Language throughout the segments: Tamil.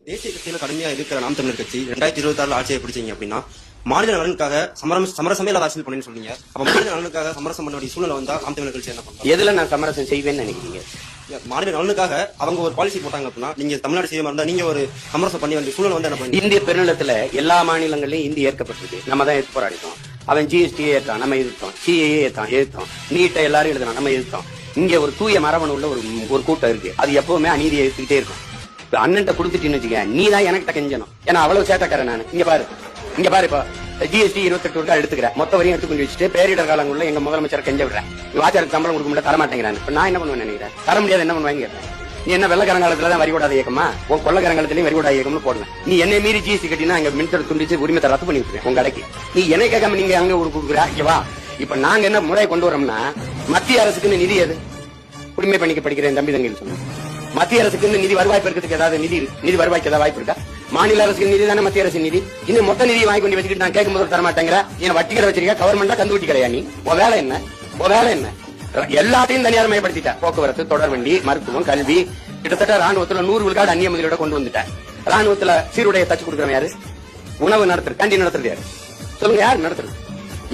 தேசிய கட்சியில கடுமையா இருக்கிற நாம் தமிழர் கட்சி 2026 ஆட்சியை பிடிச்சீங்க அப்படின்னா மாநில நலனுக்காக சமரசமே இல்லாத அரசியல் பண்ணு சொன்னீங்க. அப்ப மாநில நலனுக்காக சமரசம் பண்ண வேண்டிய சூழ்நிலை வந்தா நாம் தமிழர் கட்சி என்ன பண்ணும்? எதுல நான் சமரசம் செய்வேன்னு நினைக்கிறீங்க? மாநில நலனுக்காக அவங்க ஒரு பாலிசி போட்டாங்க அப்படின்னா நீங்க தமிழ்நாடு செய்ய இருந்தா நீங்க ஒரு சமரசம் பண்ணி வேண்டிய சூழ்நிலை வந்து என்ன பண்ணுங்க? இந்திய பெருநிலத்துல எல்லா மாநிலங்களிலும் இந்தி ஏற்கப்பட்டிருக்கு. நம்ம தான் எதிர்த்து போராடிட்டோம். அவன் ஜிஎஸ்டி ஏற்றான், நம்ம எதிர்த்தோம். சிஏஏ எழுத்தோம். நீட்டை எல்லாரும் எழுதணும், நம்ம எதிர்த்தோம். இங்க ஒரு தூய மரபணு உள்ள ஒரு கூட்டம் இருக்கு. அது எப்பவுமே அநீதியை எடுத்துக்கிட்டே இருக்கும். அண்ணன் கொடுத்துட்டீன்னு வச்சுக்க, நீ தான் எனக்கு கெஞ்சணும். ஏன்னா அவ்வளவு சேட்டக்காரன் நான். இங்க பாரு இப்ப ஜிஎஸ்டி 28 ரூபாய் எடுத்துக்கிறேன். மொத்த வரையும் எடுத்து கொண்டு வச்சுட்டு பேரிடர் காலங்களில் எங்க முதலமைச்சர் கெஞ்ச விடுறேன். வாச்சாருக்கு சம்பளம் கொடுக்க முடியாது, தரமாட்டேங்கிறான். இப்ப நான் என்ன பண்ணுவேன் நினைக்கிறேன்? தர முடியாது, என்ன பண்ணுவாங்க? நீ என்ன வெள்ளக்காரங்காலத்துல தான் வரிகூடாத இயக்கமா? உன் கொள்ளக்காரங்காலத்திலயும் வரிகூடாத இயக்கம்னு போடுவேன். நீ என்னை மீறி ஜிஎஸ்டி கட்டினா அங்க மின்சார துண்டிச்சு உரிமத்தை ரத்து பண்ணி விட்டுருவேன் உங்க கடைக்கு. நீ என்னை கேட்காம நீங்க அங்க ஒரு கொடுக்குறா வா. இப்ப நாங்க என்ன முறையை கொண்டு வரோம்னா, மத்திய அரசுக்கு நிதி எது? குடிமை பணிக்கு படிக்கிறேன் தம்பி தங்கி சொன்ன மத்திய அரசுக்கு நிதி வருவாய் பெருக்கிறதுக்கு ஏதாவது நிதி வருவாய்க்கு ஏதாவது வாய்ப்பு இருக்கா? மாநில அரசுக்கு நிதி தானே மத்திய அரசு நிதி. இன்னும் மொத்த நிதி வாங்கி கொண்டு வச்சுக்கிட்டு நான் கேட்கும் போது தரமாட்டேங்கிற. நீ வட்டி கடை வச்சிருக்க, கவர்மெண்டா கந்து வட்டி கடையா? நீ உன் வேலை என்ன? எல்லாத்தையும் தனியார் மயப்படுத்திட்ட. போக்குவரத்து, தொடர்வண்டி, மருத்துவம், கல்வி, கிட்டத்தட்ட ராணுவத்துல 100 விழுக்காடு அந்நிய முதலீட கொண்டு வந்துட்டேன். ராணுவத்துல சீருடைய தச்சு கொடுக்குறவன் யாரு? உணவு நடத்துறது, கேண்டீன் நடத்துறது யாரு? சொல்லுங்க, யாரு நடத்துறது?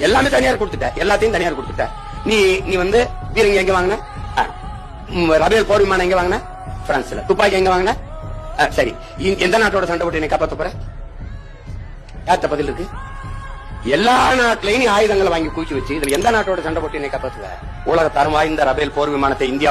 எல்லாமே தனியார் கொடுத்துட்ட. எல்லாத்தையும் தனியார் கொடுத்துட்ட. நீ வந்து பீரங்கி எங்க வாங்கின? ரபேல் போர் விமானம் எங்க வாங்கின? பிரான்ஸ்ல. துப்பாக்கி எங்க வாங்கின? சரி, எந்த நாட்டோட சண்டை போட்டு என்னை காப்பாற்ற போற? யார்த்த பதில் இருக்கு? எல்லா நாட்டிலையும் ஆயுதங்களை வாங்கி குவிச்சு வச்சு இதுல எந்த நாட்டோட சண்டை போட்டு என்னை காப்பாற்றுவ? உலக தரம் வாய்ந்த ரபேல் போர் விமானத்தை இந்தியா